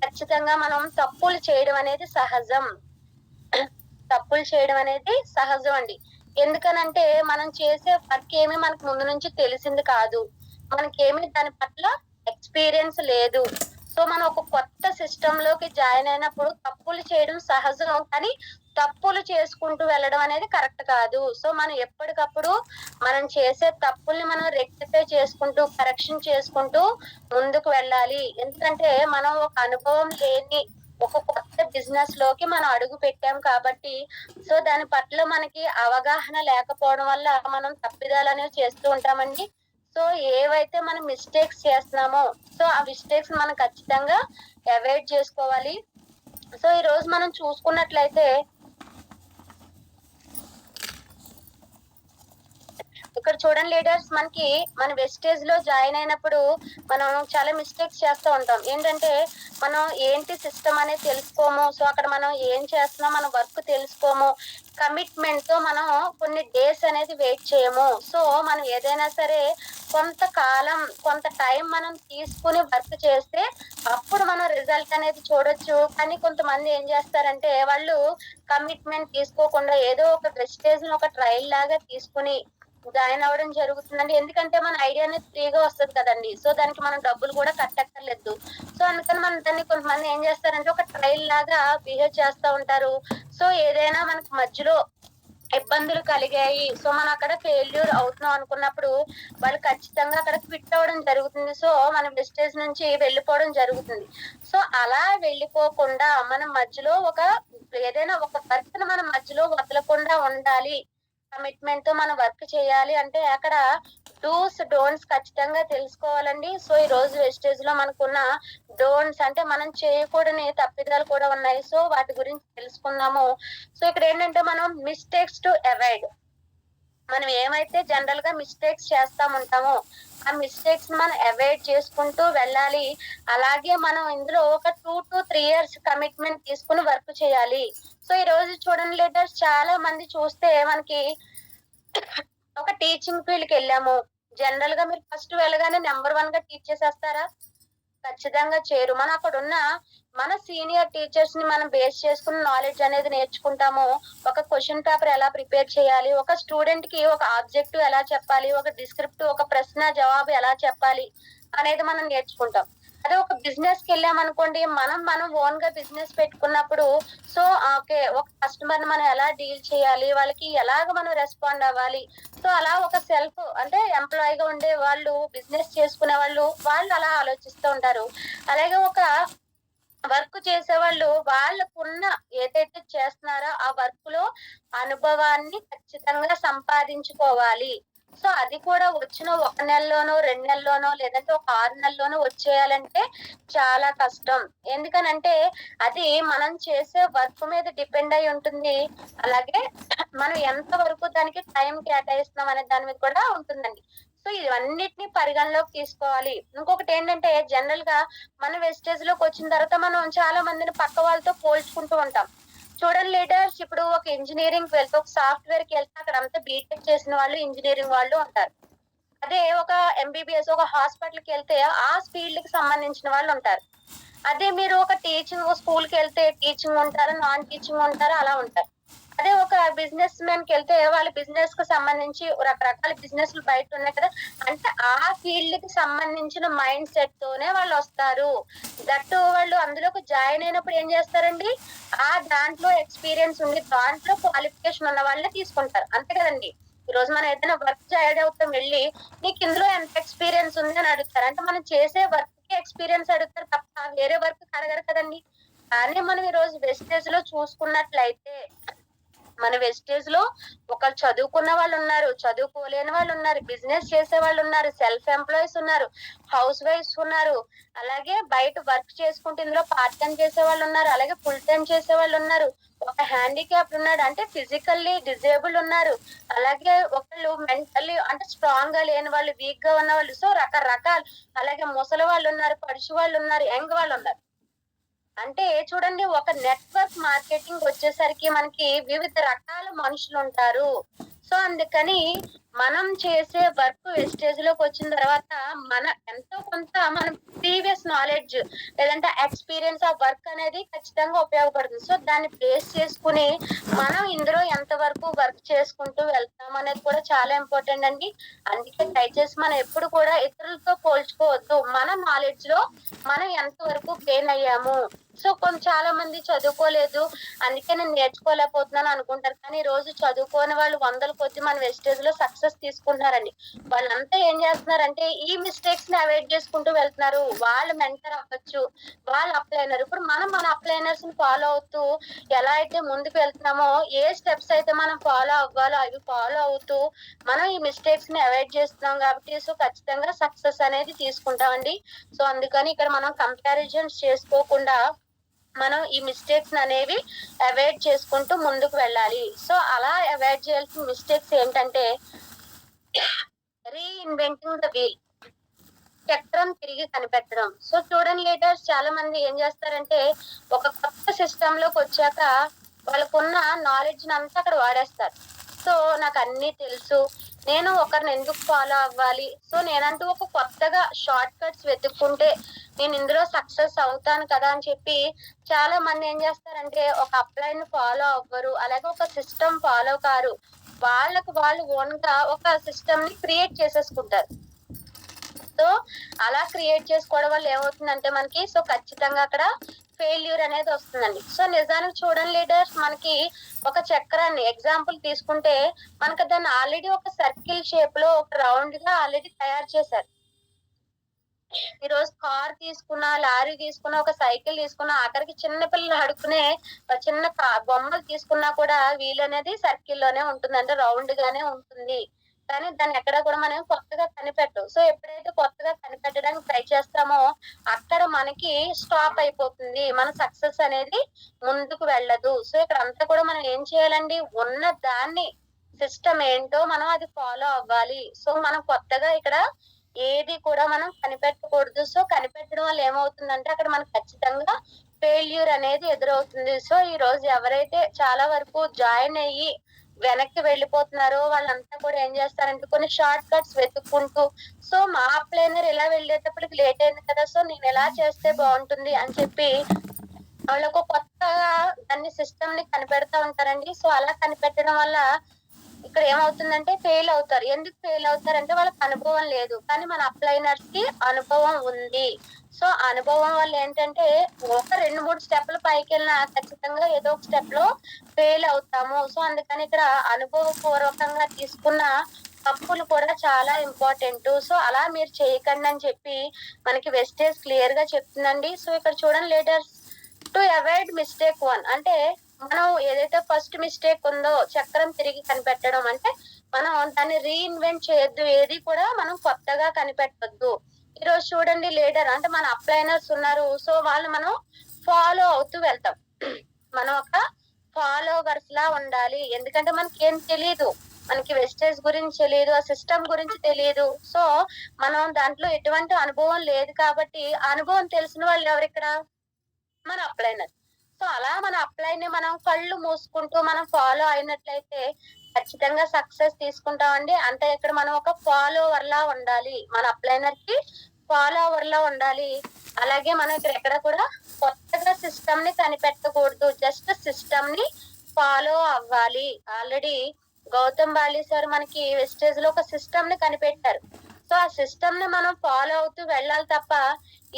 ఖచ్చితంగా మనం తప్పులు చేయడం అనేది సహజం. తప్పులు చేయడం అనేది సహజం అండి. ఎందుకనంటే మనం చేసే వర్క్ ఏమి మనకు ముందు నుంచి తెలిసింది కాదు. మనకేమి దాని పట్ల ఎక్స్‌పీరియన్స్ లేదు. సో, మనం ఒక కొత్త సిస్టమ్‌లోకి జాయిన్ అయినప్పుడు తప్పులు చేయడం సహజం. కానీ తప్పులు చేసుకుంటూ వెళ్ళడం అనేది కరెక్ట్ కాదు. సో, మనం ఎప్పటికప్పుడు మనం చేసే తప్పుల్ని మనం రెక్టిఫై చేసుకుంటూ, కరెక్షన్ చేసుకుంటూ ముందుకు వెళ్ళాలి. ఎందుకంటే మనం ఒక అనుభవం లేని ఒక కొత్త బిజినెస్‌లోకి మనం అడుగు పెట్టాం కాబట్టి, సో, దాని పట్ల మనకి అవగాహన లేకపోవడం వల్ల మనం తప్పిదాలనేవి చేస్తూ ఉంటామండి. సో, ఏవైతే మనం మిస్టేక్స్ చేస్తున్నామో, సో, ఆ మిస్టేక్స్ మనం ఖచ్చితంగా అవాయిడ్ చేసుకోవాలి. సో, ఈరోజు మనం చూసుకున్నట్లయితే ఇక్కడ చూడండి లీడర్స్ మనకి మన వెస్టేజ్‌లో జాయిన్ అయినప్పుడు మనం చాలా మిస్టేక్స్ చేస్తూ ఉంటాం. ఏంటంటే మనం ఏంటి సిస్టమ్ అనేది తెలుసుకోము. సో, అక్కడ మనం ఏం చేస్తున్నాం మన వర్క్ తెలుసుకోము. కమిట్మెంట్‌తో మనం కొన్ని డేస్ అనేది వెయిట్ చేయము. సో, మనం ఏదైనా సరే కొంతకాలం, కొంత టైం మనం తీసుకొని వర్క్ చేస్తే అప్పుడు మనం రిజల్ట్ అనేది చూడొచ్చు. కానీ కొంతమంది ఏం చేస్తారంటే వాళ్ళు కమిట్మెంట్ తీసుకోకుండా ఏదో ఒక వెస్టేజ్‌ని ఒక ట్రైల్ లాగా తీసుకొని జాయిన్ అవ్వడం జరుగుతుందండి. ఎందుకంటే మన ఐడియా అనేది ఫ్రీగా వస్తది కదండీ! సో, దానికి మనం డబ్బులు కూడా కట్టక్కర్లేదు. సో, అందుకని మనం దాన్ని కొంతమంది ఏం చేస్తారంటే ఒక ట్రైల్ లాగా బిహేవ్ చేస్తా ఉంటారు. సో, ఏదైనా మనకు మధ్యలో ఇబ్బందులు కలిగాయి. సో, మనం అక్కడ ఫెయిల్యూర్ అవుతున్నాం అనుకున్నప్పుడు వాళ్ళు ఖచ్చితంగా అక్కడ క్విట్ అవ్వడం జరుగుతుంది. సో, మన వెస్టేజ్ నుంచి వెళ్ళిపోవడం జరుగుతుంది. సో, అలా వెళ్ళిపోకుండా మనం మధ్యలో ఏదైనా ఒక వర్క్‌ని మనం మధ్యలో వదలకుండా ఉండాలి. కమిట్మెంట్‌తో మనం వర్క్ చేయాలి అంటే అక్కడ డూస్, డోంట్స్ ఖచ్చితంగా తెలుసుకోవాలండి. సో, ఈరోజు వెస్టేజ్‌లో మనకున్న డోంట్స్ అంటే మనం చేయకూడని తప్పిదాలు కూడా ఉన్నాయి. సో, వాటి గురించి తెలుసుకుందాము. సో, ఇక్కడేంటంటే మనం మిస్టేక్స్ టు అవాయిడ్. మనం ఏమైతే జనరల్‌గా మిస్టేక్స్ చేస్తా ఉంటామో, ఆ మిస్టేక్స్‌ని మనం అవాయిడ్ చేసుకుంటూ వెళ్ళాలి. అలాగే మనం ఇందులో ఒక 2-3 ఇయర్స్ కమిట్మెంట్ తీసుకొని వర్క్ చేయాలి. సో, ఈరోజు చూడండి లీడర్స్ చాలా మంది చూస్తే మనకి ఒక టీచింగ్ ఫీల్డ్‌కెళ్ళాము. జనరల్‌గా మీరు ఫస్ట్ వెళ్ళగానే నంబర్ 1గా టీచ్ చేసేస్తారా? ఖచ్చితంగా చేయరు. మనం అక్కడున్న మన సీనియర్ టీచర్స్‌ని మనం బేస్ చేసుకొని నాలెడ్జ్ అనేది నేర్చుకుంటాము. ఒక క్వెషన్ పేపర్ ఎలా ప్రిపేర్ చేయాలి? ఒక స్టూడెంట్‌కి ఒక ఆబ్జెక్టివ్ ఎలా చెప్పాలి? ఒక డిస్క్రిప్టివ్ ఒక ప్రశ్న జవాబు ఎలా చెప్పాలి? అనేది మనం నేర్చుకుంటాం. అదే ఒక బిజినెస్‌కెళ్ళామనుకోండి, మనం ఓన్‌గా బిజినెస్ పెట్టుకున్నప్పుడు సో, ఓకే. ఒక కస్టమర్‌ని మనం ఎలా డీల్ చేయాలి? వాళ్ళకి ఎలాగ మనం రెస్పాండ్ అవ్వాలి? సో, అలా ఒక సెల్ఫ్ అంటే ఎంప్లాయీగా ఉండే వాళ్ళు, బిజినెస్ చేసుకునే వాళ్ళు అలా ఆలోచిస్తూ ఉంటారు. అలాగే ఒక వర్క్ చేసేవాళ్ళు వాళ్ళకున్న ఏదైతే చేస్తున్నారో ఆ వర్క్‌లో అనుభవాన్ని ఖచ్చితంగా సంపాదించుకోవాలి. సో, అది కూడా వచ్చిన ఒక నెలలోనో, 2 నెలల్లోనో లేదంటే ఒక 6 నెలల్లోనో వచ్చేయాలంటే చాలా కష్టం. ఎందుకనంటే అది మనం చేసే వర్క్ మీద డిపెండ్ అయ్యి ఉంటుంది. అలాగే మనం ఎంత వరకు దానికి టైం కేటాయిస్తున్నాం అనే దాని మీద కూడా ఉంటుందండి. సో, ఇవన్నిటిని పరిగణలోకి తీసుకోవాలి. ఇంకొకటేంటంటే జనరల్‌గా మన వెస్టేజ్‌లోకొచ్చిన తర్వాత మనం చాలా మందిని పక్క వాళ్ళతో పోల్చుకుంటూ ఉంటాం. చూడండి లీడర్స్ ఇప్పుడు ఒక ఇంజినీరింగ్‌కి వెళ్తే, ఒక సాఫ్ట్‌వేర్‌కెళ్తే అక్కడంతా బీటెక్ చేసిన వాళ్ళు, ఇంజినీరింగ్ వాళ్ళు ఉంటారు. అదే ఒక ఎంబీబీఎస్ ఒక హాస్పిటల్‌కెళ్తే ఆ ఫీల్డ్‌కి సంబంధించిన వాళ్ళుంటారు. అదే మీరు ఒక స్కూల్‌కెళ్తే టీచింగ్ ఉంటారు, నాన్ టీచింగ్ ఉంటారు, అలా ఉంటారు. అదే ఒక బిజినెస్ మెన్‌కెళ్తే వాళ్ళ బిజినెస్‌కి సంబంధించి రకరకాల బిజినెస్‌లు బయటున్నాయి కదా! అంటే ఆ ఫీల్డ్‌కి సంబంధించిన మైండ్ సెట్‌తోనే వాళ్ళొస్తారు. దట్టు వాళ్ళు అందులోకి జాయిన్ అయినప్పుడు ఏం చేస్తారండి, దాంట్లో ఎక్స్‌పీరియన్స్ ఉండి, దాంట్లో క్వాలిఫికేషన్ ఉన్న వాళ్ళనే తీసుకుంటారు. అంతే కదండీ! ఈరోజు మనం ఏదైనా వర్క్ జాయిన్ అవుతాం వెళ్లి, "నీకిందులో ఎంత ఎక్స్‌పీరియన్స్ ఉంది?" అని అడుగుతారు. అంటే మనం చేసే వర్క్‌కి ఎక్స్‌పీరియన్స్ అడుగుతారు తప్ప వేరే వర్క్‌కి అడగరు కదండీ! కానీ మనం ఈరోజు వెస్టేజ్‌లో చూసుకున్నట్లయితే మన వెస్టేజ్‌లో ఒకళ్ళు చదువుకున్న వాళ్ళున్నారు, చదువుకోలేని వాళ్ళున్నారు, బిజినెస్ చేసేవాళ్ళున్నారు, సెల్ఫ్ ఎంప్లాయీస్ ఉన్నారు, హౌస్ వైఫ్స్ ఉన్నారు. అలాగే బయట వర్క్ చేసుకుంటూ ఇందులో పార్ట్ టైమ్ చేసేవాళ్ళున్నారు. అలాగే ఫుల్ టైమ్ చేసేవాళ్ళున్నారు. ఒక హ్యాండిక్యాప్డ్ ఉన్నాడు. అంటే ఫిజికల్లీ డిజేబుల్డ్ ఉన్నారు. అలాగే ఒకళ్ళు మెంటల్లీ అంటే స్ట్రాంగ్‌గా లేని వాళ్ళు, వీక్‌గా ఉన్నవాళ్ళు. సో, రకరకాలు అలాగే ముసలి వాళ్ళున్నారు, పడుచు వాళ్ళున్నారు, యంగ్ వాళ్ళున్నారు. అంటే చూడండి ఒక నెట్వర్క్ మార్కెటింగ్ వచ్చేసరికి మనకి వివిధ రకాల మనుషులుంటారు. సో అందుకని మనం చేసే వర్క్ వెస్టేజ్ లోకి వచ్చిన తర్వాత మన ఎంతో కొంత మనం ప్రీవియస్ నాలెడ్జ్ లేదంటే ఎక్స్పీరియన్స్ ఆ వర్క్ అనేది ఖచ్చితంగా ఉపయోగపడుతుంది. సో దాన్ని బేస్ చేసుకుని మనం ఇందులో ఎంత వరకు వర్క్ చేసుకుంటూ వెళ్తాం అనేది కూడా చాలా ఇంపార్టెంట్ అండి. అందుకే దయచేసి మనం ఎప్పుడు కూడా ఇతరులతో పోల్చుకోవద్దు. మన నాలెడ్జ్ లో మనం ఎంత వరకు గెయిన్ అయ్యాము. సో చాలా మంది చదువుకోలేదు, అందుకే నేను నేర్చుకోలేకపోతున్నాను అనుకుంటారు. కానీ ఈ రోజు చదువుకోని వాళ్ళు వందల కొద్ది మన వెస్టేజ్ లో సక్సెస్ తీసుకుంటున్నారండి. వాళ్ళంతా ఏం చేస్తున్నారంటే ఈ మిస్టేక్స్ ని అవాయిడ్ చేసుకుంటూ వెళ్తున్నారు. వాళ్ళు మెంటర్ అవ్వచ్చు, వాళ్ళు అప్లైనర్. ఇప్పుడు మనం మన అప్లైనర్స్ ని ఫాలో అవుతూ ఎలా అయితే ముందుకు వెళ్తున్నామో, ఏ స్టెప్స్ అయితే మనం ఫాలో అవ్వాలో అవి ఫాలో అవుతూ మనం ఈ మిస్టేక్స్ ని అవాయిడ్ చేస్తున్నాం కాబట్టి సో ఖచ్చితంగా సక్సెస్ అనేది తీసుకుంటామండి. సో అందుకని ఇక్కడ మనం కంపారిజన్స్ చేసుకోకుండా మనం ఈ మిస్టేక్స్ అనేవి అవాయిడ్ చేసుకుంటూ ముందుకు వెళ్ళాలి. సో అలా అవాయిడ్ చేయాల్సిన మిస్టేక్స్ ఏంటంటే రీఇన్వెంటింగ్ ద వీల్, చక్రం తిరిగి కనిపెట్టడం. సో చూడండి లీడర్స్, చాలా మంది ఏం చేస్తారంటే ఒక కొత్త సిస్టమ్ లోకి వచ్చాక వాళ్ళకున్న నాలెడ్జ్ అంతా అక్కడ వాడేస్తారు. సో నాకు అన్ని తెలుసు, నేను ఒకరిని ఎందుకు ఫాలో అవ్వాలి, సో నేనంటూ ఒక కొత్తగా షార్ట్ కట్స్ వెతుక్కుంటే నేను ఇందులో సక్సెస్ అవుతాను కదా అని చెప్పి చాలా మంది ఏం చేస్తారంటే ఒక అప్లైన్ ఫాలో అవ్వరు, అలాగే ఒక సిస్టమ్ ఫాలో కారు. వాళ్ళకు వాళ్ళు ఓన్ గా ఒక సిస్టమ్ ని క్రియేట్ చేసేసుకుంటారు. సో అలా క్రియేట్ చేసుకోవడం వల్ల ఏమవుతుందంటే మనకి సో ఖచ్చితంగా అక్కడ ఫెయిల్యూర్ అనేది వస్తుందండి. సో నిజానికి చూడండి లీడర్స్, మనకి ఒక చక్రాన్ని ఎగ్జాంపుల్ తీసుకుంటే మనకి దాన్ని ఆల్రెడీ ఒక సర్కిల్ షేప్ లో ఒక రౌండ్ గా ఆల్రెడీ తయారు చేశారు. ఈ రోజు కార్ తీసుకున్నా, లారీ తీసుకున్నా, ఒక సైకిల్ తీసుకున్నా, ఆఖరికి చిన్న పిల్లలు ఆడుకునే చిన్న బొమ్మలు తీసుకున్నా కూడా వీల్ అనేది సర్కిల్ లోనే ఉంటుంది, అంటే రౌండ్ గానే ఉంటుంది. కానీ దాన్ని ఎక్కడ కూడా మనం కొత్తగా కనిపెట్టం. సో ఎప్పుడైతే కొత్తగా కనిపెట్టడానికి ట్రై చేస్తామో అక్కడ మనకి స్టాప్ అయిపోతుంది, మన సక్సెస్ అనేది ముందుకు వెళ్ళదు. సో ఇక్కడ అంతా కూడా మనం ఏం చేయాలండి, ఉన్న దాన్ని సిస్టమ్ ఏంటో మనం అది ఫాలో అవ్వాలి. సో మనం కొత్తగా ఇక్కడ ఏది కూడా మనం కనిపెట్టకూడదు. సో కనిపెట్టడం వల్ల ఏమవుతుందంటే అక్కడ మనకు ఖచ్చితంగా ఫెయిల్యూర్ అనేది ఎదురవుతుంది. సో ఈ రోజు ఎవరైతే చాలా వరకు జాయిన్ అయ్యి వెనక్కి వెళ్ళిపోతున్నారో వాళ్ళంతా కూడా ఏం చేస్తారంటే కొన్ని షార్ట్ కట్స్ వెతుక్కుంటూ, సో మా అప్లైనర్ ఇలా వెళ్ళేటప్పటికి లేట్ అయింది కదా, సో నేను ఎలా చేస్తే బాగుంటుంది అని చెప్పి వాళ్ళకు కొత్తగా దాన్ని సిస్టమ్ ని కనిపెడతా ఉంటారండి. సో అలా కనిపెట్టడం వల్ల ఇక్కడ ఏమవుతుందంటే ఫెయిల్ అవుతారు. ఎందుకు ఫెయిల్ అవుతారంటే వాళ్ళకి అనుభవం లేదు. కానీ మన అప్లైనర్స్ కి అనుభవం ఉంది. సో అనుభవం వల్ల ఏంటంటే ఒక 2-3 స్టెప్లు పైకి వెళ్ళినా ఖచ్చితంగా ఏదో ఒక స్టెప్ లో ఫెయిల్ అవుతాము. సో అందుకని ఇక్కడ అనుభవపూర్వకంగా తీసుకున్న తప్పులు కూడా చాలా ఇంపార్టెంట్. సో అలా మీరు చేయకండి అని చెప్పి మనకి వెస్టేజ్ క్లియర్ గా చెప్తుందండి. సో ఇక్కడ చూడండి లీడర్స్, టు అవాయిడ్ మిస్టేక్ 1 అంటే మనం ఏదైతే ఫస్ట్ మిస్టేక్ ఉందో చక్రం తిరిగి కనిపెట్టడం, అంటే మనం దాన్ని రీఇన్వెంట్ చేయొద్దు, ఏది కూడా మనం కొత్తగా కనిపెట్టొద్దు. ఈ రోజు చూడండి లీడర్, అంటే మన అప్లైనర్స్ ఉన్నారు, సో వాళ్ళు మనం ఫాలో అవుతూ వెళ్తాం. మనం ఒక ఫాలోవర్స్ లా ఉండాలి. ఎందుకంటే మనకి ఏం తెలియదు, మనకి వెస్టేజ్ గురించి తెలియదు, ఆ సిస్టమ్ గురించి తెలియదు. సో మనం దాంట్లో ఎటువంటి అనుభవం లేదు కాబట్టి అనుభవం తెలిసిన వాళ్ళు ఎవరు ఇక్కడ, మన అప్లైనర్. సో అలా మన అప్లైన్ ని మనం కళ్ళు మూసుకుంటూ మనం ఫాలో అయినట్లయితే ఖచ్చితంగా సక్సెస్ తీసుకుంటామండి. అంటే ఇక్కడ మనం ఒక ఫాలోవర్ లా ఉండాలి, మన అప్లైనర్ కి ఫాలోవర్ లా ఉండాలి. అలాగే మనం ఇక్కడ ఎక్కడ కూడా కొత్తగా సిస్టమ్ ని కనిపెట్టకూడదు, జస్ట్ సిస్టమ్ ని ఫాలో అవ్వాలి. ఆల్రెడీ గౌతమ్ బాలి సార్ మనకి వెస్టేజ్ లో ఒక సిస్టమ్ ని కనిపెట్టారు. సో ఆ సిస్టమ్ ని మనం ఫాలో అవుతూ వెళ్ళాలి తప్ప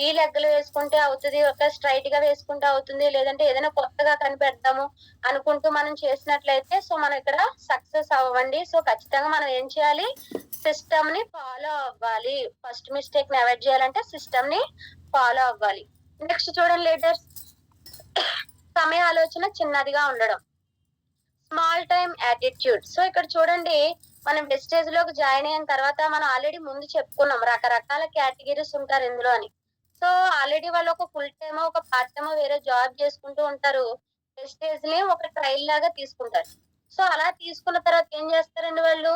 ఈ లెగ్గలు వేసుకుంటే అవుతుంది, ఒక స్ట్రైట్ గా వేసుకుంటే అవుతుంది, లేదంటే ఏదైనా కొత్తగా కనిపెడతాము అనుకుంటూ మనం చేసినట్లయితే సో మనం ఇక్కడ సక్సెస్ అవ్వండి. సో ఖచ్చితంగా మనం ఏం చేయాలి, సిస్టమ్ ని ఫాలో అవ్వాలి. ఫస్ట్ మిస్టేక్ ని అవాయిడ్ చేయాలంటే సిస్టమ్ ని ఫాలో అవ్వాలి. నెక్స్ట్ చూడండి లీడర్స్, సమయ ఆలోచన చిన్నదిగా ఉండడం, స్మాల్ టైమ్ యాటిట్యూడ్. సో ఇక్కడ చూడండి, మనం వెస్టేజ్ లోకి జాయిన్ అయిన తర్వాత మనం ఆల్రెడీ ముందు చెప్పుకున్నాం రకరకాల కేటగిరీస్ ఉంటారు ఇందులో అని. సో ఆల్రెడీ వాళ్ళు ఒక ఫుల్ టైమో ఒక పార్ట్ టైమో వేరే జాబ్ చేసుకుంటూ ఉంటారు, వెస్టేజ్ ని ఒక ట్రైల్ లాగా తీసుకుంటారు. సో అలా తీసుకున్న తర్వాత ఏం చేస్తారండి, వాళ్ళు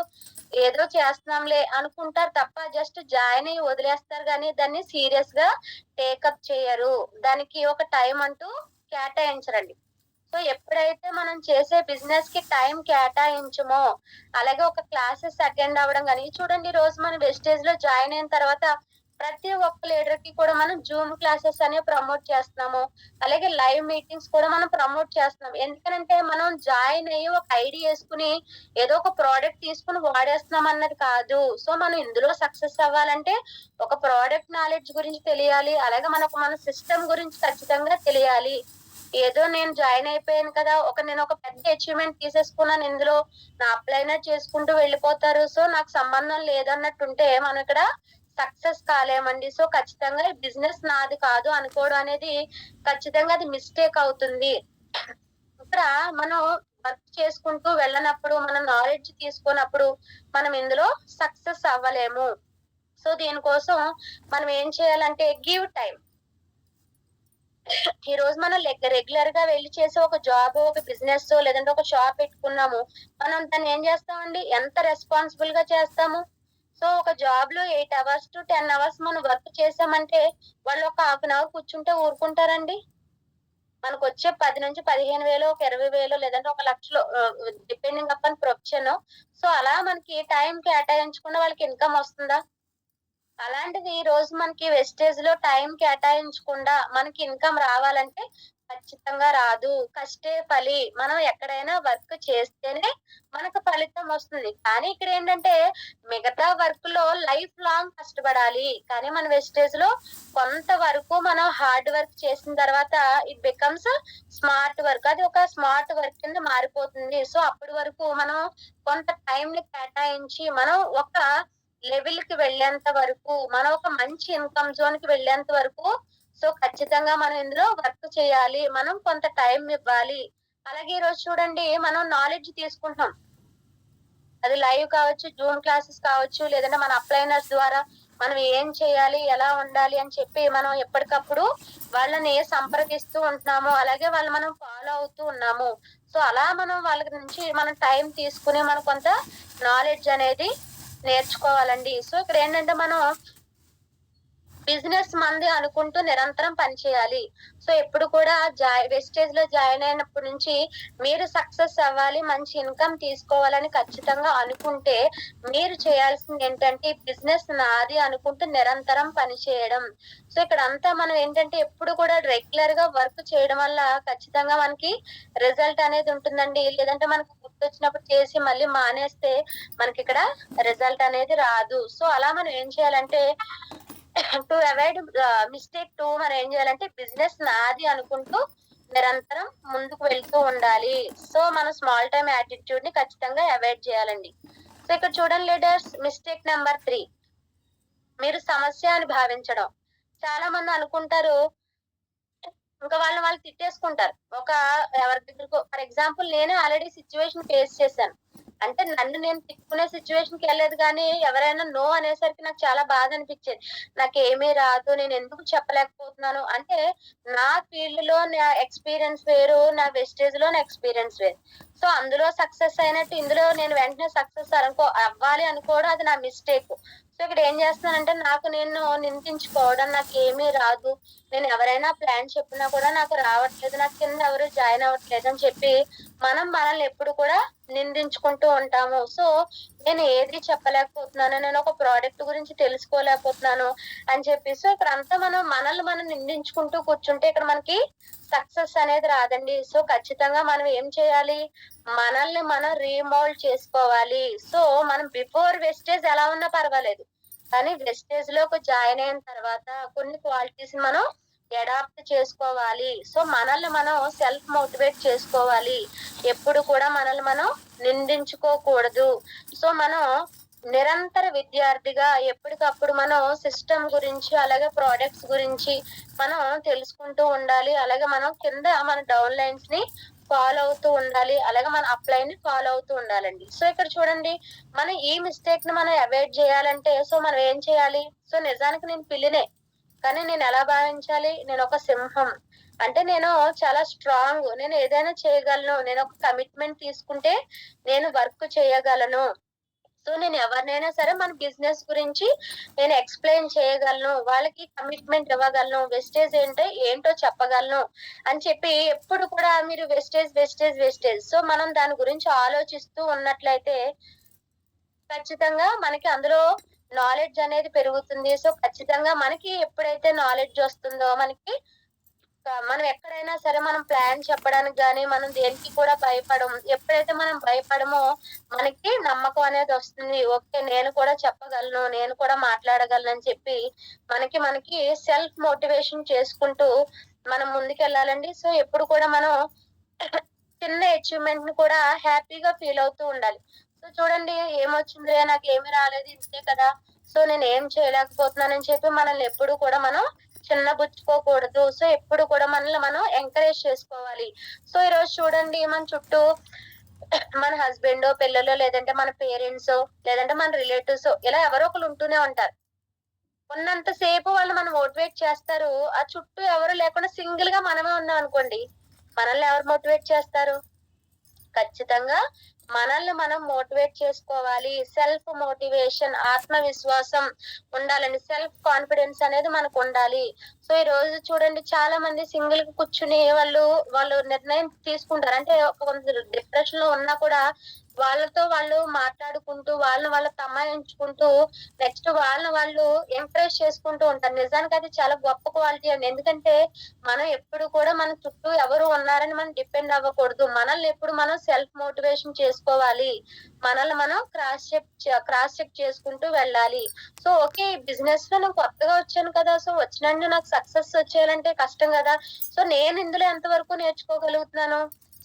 ఏదో చేస్తున్నాంలే అనుకుంటారు తప్ప జస్ట్ జాయిన్ అయ్యి వదిలేస్తారు, కానీ దాన్ని సీరియస్ గా టేకప్ చేయరు, దానికి ఒక టైం అంటూ కేటాయించరండి. సో ఎప్పుడైతే మనం చేసే బిజినెస్ కి టైం కేటాయించమో, అలాగే ఒక క్లాసెస్ అటెండ్ అవ్వడం గాని చూడండి, ఈ రోజు మనం వెస్టేజ్ లో జాయిన్ అయిన తర్వాత ప్రతి ఒక్క లీడర్ కి కూడా మనం జూమ్ క్లాసెస్ అనేవి ప్రమోట్ చేస్తున్నాము. అలాగే లైవ్ మీటింగ్స్ కూడా మనం ప్రమోట్ చేస్తున్నాం. ఎందుకనంటే మనం జాయిన్ అయ్యి ఒక ఐడి వేసుకుని ఏదో ఒక ప్రోడక్ట్ తీసుకుని వాడేస్తున్నాం అన్నది కాదు. సో మనం ఇందులో సక్సెస్ అవ్వాలంటే ఒక ప్రోడక్ట్ నాలెడ్జ్ గురించి తెలియాలి. అలాగే మనకు మన సిస్టమ్ గురించి ఖచ్చితంగా తెలియాలి. ఏదో నేను జాయిన్ అయిపోయాను కదా, నేను ఒక పెద్ద అచీవ్‌మెంట్ తీసేసుకున్నాను ఇందులో, నా అప్లైనర్ చేసుకుంటూ వెళ్ళిపోతారు. సో నాకు సంబంధం లేదన్నట్టుంటే మనం ఇక్కడ సక్సెస్ కాలేమండి. సో ఖచ్చితంగా ఈ బిజినెస్ నాది కాదు అనుకోవడం అనేది ఖచ్చితంగా అది మిస్టేక్ అవుతుంది. ఇక్కడ మనం వర్క్ చేసుకుంటూ వెళ్ళనప్పుడు, మనం నాలెడ్జ్ తీసుకోనప్పుడు మనం ఇందులో సక్సెస్ అవ్వలేము. సో దీనికోసం మనం ఏం చేయాలంటే గివ్ టైమ్. ఈ రోజు మనం రెగ్యులర్ గా వెళ్లి చేసే ఒక జాబ్, ఒక బిజినెస్ లేదంటే ఒక షాప్ పెట్టుకున్నాము. మనం దాన్ని ఏం చేస్తామండి, ఎంత రెస్పాన్సిబుల్ గా చేస్తాము. సో ఒక జాబ్ లో 8 అవర్స్ టు 10 అవర్స్ మనం వర్క్ చేసామంటే వాళ్ళు ఒక హాఫ్ అన్ అవర్ కూర్చుంటే ఊరుకుంటారండి? మనకు వచ్చే 10 నుంచి 15,000, ఒక 20,000 లేదంటే 1,00,000 డిపెండింగ్ అపాన్ ప్రొఫెషన్. సో అలా మనకి టైం కేటాయించకుండా వాళ్ళకి ఇన్కమ్ వస్తుందా? అలాంటిది ఈ రోజు మనకి వెస్టేజ్ లో టైం కేటాయించకుండా మనకి ఇన్కమ్ రావాలంటే ఖచ్చితంగా రాదు. కష్టే ఫలి. మనం ఎక్కడైనా వర్క్ చేస్తేనే మనకు ఫలితం వస్తుంది. కానీ ఇక్కడ ఏంటంటే మిగతా వర్క్ లో లైఫ్ లాంగ్ కష్టపడాలి. కానీ మన వెస్టేజ్ లో కొంత వరకు మనం హార్డ్ వర్క్ చేసిన తర్వాత ఇట్ బికమ్స్ స్మార్ట్ వర్క్. అది ఒక స్మార్ట్ వర్క్ కింద మారిపోతుంది. సో అప్పటి వరకు మనం కొంత టైం ని కేటాయించి మనం ఒక లెవెల్ కి వెళ్ళేంత వరకు, మనం ఒక మంచి ఇన్కమ్ జోన్ కి వెళ్ళేంత వరకు సో ఖచ్చితంగా మనం ఇందులో వర్క్ చేయాలి. మనం కొంత టైం ఇవ్వాలి. అలాగే ఈ రోజు చూడండి, మనం నాలెడ్జ్ తీసుకుంటున్నాం. అది లైవ్ కావచ్చు, జూమ్ క్లాసెస్ కావచ్చు, లేదంటే మన అప్లైనర్స్ ద్వారా మనం ఏం చేయాలి, ఎలా ఉండాలి అని చెప్పి మనం ఎప్పటికప్పుడు వాళ్ళని సంప్రదిస్తూ ఉంటున్నాము. అలాగే వాళ్ళు మనం ఫాలో అవుతూ ఉన్నాము. సో అలా మనం వాళ్ళ నుంచి మనం టైం తీసుకుని మనం కొంత నాలెడ్జ్ అనేది నేర్చుకోవాలండి. సో ఇక్కడ ఏంటంటే మనం బిజినెస్ మంది అనుకుంటూ నిరంతరం పనిచేయాలి. సో ఎప్పుడు కూడా వెస్టేజ్ లో జాయిన్ అయినప్పటి నుంచి మీరు సక్సెస్ అవ్వాలి, మంచి ఇన్కమ్ తీసుకోవాలని ఖచ్చితంగా అనుకుంటే మీరు చేయాల్సింది ఏంటంటే బిజినెస్ నాది అనుకుంటూ నిరంతరం పనిచేయడం. సో ఇక్కడ అంతా మనం ఏంటంటే ఎప్పుడు కూడా రెగ్యులర్ గా వర్క్ చేయడం వల్ల ఖచ్చితంగా మనకి రిజల్ట్ అనేది ఉంటుందండి. లేదంటే మనకు గుర్తొచ్చినప్పుడు చేసి మళ్ళీ మానేస్తే మనకి ఇక్కడ రిజల్ట్ అనేది రాదు. సో అలా మనం ఏం చేయాలంటే టు అవాయిడ్ మిస్టేక్ టూ మనం ఏం చేయాలంటే బిజినెస్ నాది అనుకుంటూ నిరంతరం ముందుకు వెళ్తూ ఉండాలి. సో మనం స్మాల్ టైమ్ యాటిట్యూడ్ ని ఖచ్చితంగా అవాయిడ్ చేయాలండి. సో ఇక్కడ చూడండి లీడర్స్, మిస్టేక్ నెంబర్ 3, మీరు సమస్య అని భావించడం. చాలా మంది అనుకుంటారు, ఇంకా వాళ్ళు తిట్టేసుకుంటారు. ఎవరి దగ్గరకో, ఫర్ ఎగ్జాంపుల్ నేనే ఆల్రెడీ సిచ్యువేషన్ ఫేస్ చేశాను. అంటే నన్ను నేను తిట్టుకునే సిచ్యువేషన్ కి వెళ్ళలేదు, కానీ ఎవరైనా నో అనేసరికి నాకు చాలా బాధ అనిపించేది. నాకేమీ రాదు, నేను ఎందుకు చెప్పలేకపోతున్నాను అంటే నా ఫీల్డ్ లో నా ఎక్స్పీరియన్స్ వేరు, నా వెస్టేజ్ లో నా ఎక్స్పీరియన్స్ వేరు. సో అందులో సక్సెస్ అయినట్టు ఇందులో నేను వెంటనే సక్సెస్ అవ్వాలి అనుకోవడం అది నా మిస్టేక్. సో ఇక్కడ ఏం చేస్తున్నానంటే నాకు నేను నిందించుకోవడం, నాకు ఏమీ రాదు, నేను ఎవరైనా ప్లాన్ చెప్పినా కూడా నాకు రావట్లేదు, నాకు కింద ఎవరు జాయిన్ అవ్వట్లేదు అని చెప్పి మనం మనల్ని ఎప్పుడు కూడా నిందించుకుంటూ ఉంటాము. సో నేను ఏది చెప్పలేకపోతున్నాను, నేను ఒక ప్రోడక్ట్ గురించి తెలుసుకోలేకపోతున్నాను అని చెప్పి సో ఇక్కడ అంతా మనల్ని మనం నిందించుకుంటూ కూర్చుంటే ఇక్కడ మనకి సక్సెస్ అనేది రాదండి. సో ఖచ్చితంగా మనం ఏం చేయాలి, మనల్ని మనం రీమోల్డ్ చేసుకోవాలి. సో మనం బిఫోర్ వెస్టేజ్ ఎలా ఉన్నా పర్వాలేదు, కానీ వెస్టేజ్ లోకి జాయిన్ అయిన తర్వాత కొన్ని క్వాలిటీస్ మనం అడాప్ట్ చేసుకోవాలి. సో మనల్ని మనం సెల్ఫ్ మోటివేట్ చేసుకోవాలి. ఎప్పుడు కూడా మనల్ని మనం నిందించుకోకూడదు. సో మనం నిరంతర విద్యార్థిగా ఎప్పటికప్పుడు మనం సిస్టమ్ గురించి అలాగే ప్రోడక్ట్స్ గురించి మనం తెలుసుకుంటూ ఉండాలి. అలాగే మనం కింద మన డౌన్ లైన్స్ ని ఫాలో అవుతూ ఉండాలి. అలాగే మన అప్లై ని ఫాలో అవుతూ ఉండాలండి. సో ఇక్కడ చూడండి, మనం ఈ మిస్టేక్ ని మనం అవాయిడ్ చేయాలంటే సో మనం ఏం చేయాలి, సో నిజానికి నేను పిల్లినే, కానీ నేను ఎలా భావించాలి, నేను ఒక సింహం. అంటే నేను చాలా స్ట్రాంగ్, నేను ఏదైనా చేయగలను, నేను ఒక కమిట్మెంట్ తీసుకుంటే నేను వర్క్ చేయగలను. సో నేను ఎవరినైనా సరే మన బిజినెస్ గురించి నేను ఎక్స్ప్లెయిన్ చేయగలను, వాళ్ళకి కమిట్మెంట్ ఇవ్వగలను, వెస్టేజ్ ఏంటో చెప్పగలను అని చెప్పి ఎప్పుడు కూడా మీరు వెస్టేజ్ వెస్టేజ్ వెస్టేజ్ సో మనం దాని గురించి ఆలోచిస్తూ ఉన్నట్లయితే ఖచ్చితంగా మనకి అందులో నాలెడ్జ్ అనేది పెరుగుతుంది. సో ఖచ్చితంగా మనకి ఎప్పుడైతే నాలెడ్జ్ వస్తుందో మనకి మనం ఎక్కడైనా సరే మనం ప్లాన్ చెప్పడానికి గానీ, మనం దేనికి కూడా భయపడం. ఎప్పుడైతే మనం భయపడమో మనకి నమ్మకం అనేది వస్తుంది. ఓకే. నేను కూడా చెప్పగలను, నేను కూడా మాట్లాడగలను అని చెప్పి మనకి సెల్ఫ్ మోటివేషన్ చేసుకుంటూ మనం ముందుకెళ్ళాలండి. సో ఎప్పుడు కూడా మనం చిన్న అచీవ్‌మెంట్‌ని కూడా హ్యాపీగా ఫీల్ అవుతూ ఉండాలి. సో చూడండి ఏమొచ్చిందిలే నాకేమి రాలేదు ఇంతే కదా! సో నేనేం చేయలేకపోతున్నానని చెప్పి మనల్ని ఎప్పుడు కూడా మనం చిన్నబుచ్చుకోకూడదు. సో ఎప్పుడు కూడా మనల్ని మనం ఎంకరేజ్ చేసుకోవాలి. సో ఈరోజు చూడండి మన చుట్టూ మన హస్బెండో, పిల్లలో లేదంటే మన పేరెంట్సో, లేదంటే మన రిలేటివ్సో ఇలా ఎవరో ఒకళ్ళు ఉంటూనే ఉంటారు. ఉన్నంత సేపు వాళ్ళు మనం మోటివేట్ చేస్తారు. ఆ చుట్టూ ఎవరు లేకుండా సింగిల్‌గా మనమే ఉన్నాం అనుకోండి, మనల్ని ఎవరు మోటివేట్ చేస్తారు? ఖచ్చితంగా మనల్ని మనం మోటివేట్ చేసుకోవాలి. సెల్ఫ్ మోటివేషన్, ఆత్మవిశ్వాసం ఉండాలండి. సెల్ఫ్ కాన్ఫిడెన్స్ అనేది మనకుండాలి. సో ఈ రోజు చూడండి చాలా మంది సింగిల్‌గా కూర్చుని వాళ్ళు నిర్ణయం తీసుకుంటారు. అంటే కొందరు డిప్రెషన్‌లో ఉన్నా కూడా వాళ్ళతో వాళ్ళు మాట్లాడుకుంటూ, వాళ్ళని వాళ్ళు తమాయించుకుంటూ, నెక్స్ట్ వాళ్ళని వాళ్ళు ఎంకరేజ్ చేసుకుంటూ ఉంటారు. నిజానికి అది చాలా గొప్ప క్వాలిటీ అండి. ఎందుకంటే మనం ఎప్పుడు కూడా మన చుట్టూ ఎవరు ఉన్నారని మనం డిపెండ్ అవ్వకూడదు. మనల్ని ఎప్పుడు మనం సెల్ఫ్ మోటివేషన్ చేసుకోవాలి. మనల్ని మనం క్రాస్ చెక్ చేసుకుంటూ వెళ్ళాలి. So okay. ఈ బిజినెస్‌లో నేను కొత్తగా వచ్చాను కదా! సో వచ్చినండి నాకు సక్సెస్ వచ్చేయాలంటే కష్టం గదా! సో నేను ఇందులో ఎంత వరకు నేర్చుకోగలుగుతున్నాను?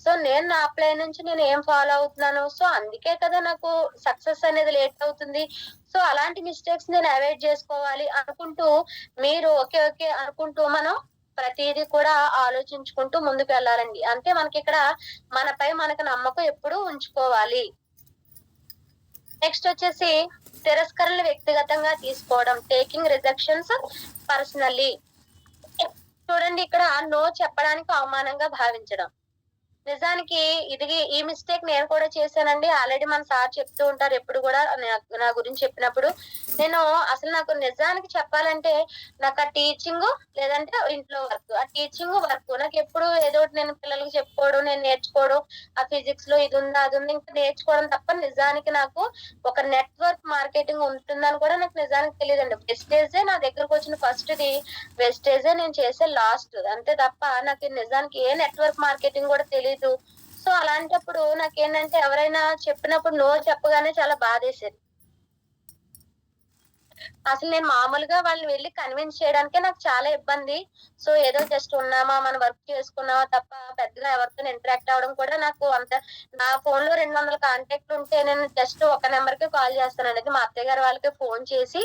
సో నేను నా ప్లాన్ నుంచి నేను ఏం ఫాలో అవుతున్నాను. సో అందుకే కదా నాకు సక్సెస్ అనేది లేట్ అవుతుంది. సో అలాంటి మిస్టేక్స్ నేను అవాయిడ్ చేసుకోవాలి అనుకుంటూ మీరు ఓకే. ఓకే. అనుకుంటూ మనం ప్రతీదీ కూడా ఆలోచించుకుంటూ ముందుకెళ్ళాలండి. అంతే మనకిక్కడ మనపై మనకు నమ్మకం ఎప్పుడూ ఉంచుకోవాలి. నెక్స్ట్ వచ్చేసి తిరస్కరణలు వ్యక్తిగతంగా తీసుకోవడం. Taking rejections personally. చూడండి ఇక్కడ నో చెప్పడానికి అవమానంగా భావించడం. నిజానికి ఈ మిస్టేక్ నేను కూడా చేశానండి. ఆల్రెడీ మన సార్ చెప్తూ ఉంటారు ఎప్పుడు కూడా నా గురించి చెప్పినప్పుడు. నాకు నిజానికి చెప్పాలంటే నాకు ఆ టీచింగు లేదంటే ఇంట్లో వర్క్. ఆ టీచింగు, వర్క్ నాకెప్పుడు ఏదో ఒకటి నేను పిల్లలకి చెప్పుకోవడం, నేను నేర్చుకోవడం, ఆ ఫిజిక్స్‌లో ఇదుందా, అదుందా ఇంకా నేర్చుకోవడం తప్ప నిజానికి నాకు ఒక నెట్‌వర్క్ మార్కెటింగ్ ఉంటుందని కూడా నాకు నిజానికి తెలీదండి. వెస్టేజే నా దగ్గరకొచ్చిన ఫస్ట్‌ది వెస్టేజే నేను చేసే లాస్ట్. అంతే తప్ప నాకు నిజానికి ఏ నెట్‌వర్క్ మార్కెటింగ్ కూడా తెలీదు. సో అలాంటప్పుడు నాకేంటంటే ఎవరైనా చెప్పినప్పుడు నో చెప్పగానే చాలా బాధేసేది. అసలు నేను మామూలుగా వాళ్ళని వెళ్లి కన్విన్స్ చేయడానికే నాకు చాలా ఇబ్బంది. సో ఏదో జస్ట్ ఉన్నామా, మన వర్క్ చేసుకున్నామా తప్ప పెద్దగా ఎవరితోని ఇంటరాక్ట్ అవ్వడం కూడా నాకు అంత నా ఫోన్‌లో 200 కాంటాక్ట్‌లు ఉంటే నేను జస్ట్ ఒక నంబర్‌కే కాల్ చేస్తానండి. అది మా అత్తయ్య గారు వాళ్ళకి ఫోన్ చేసి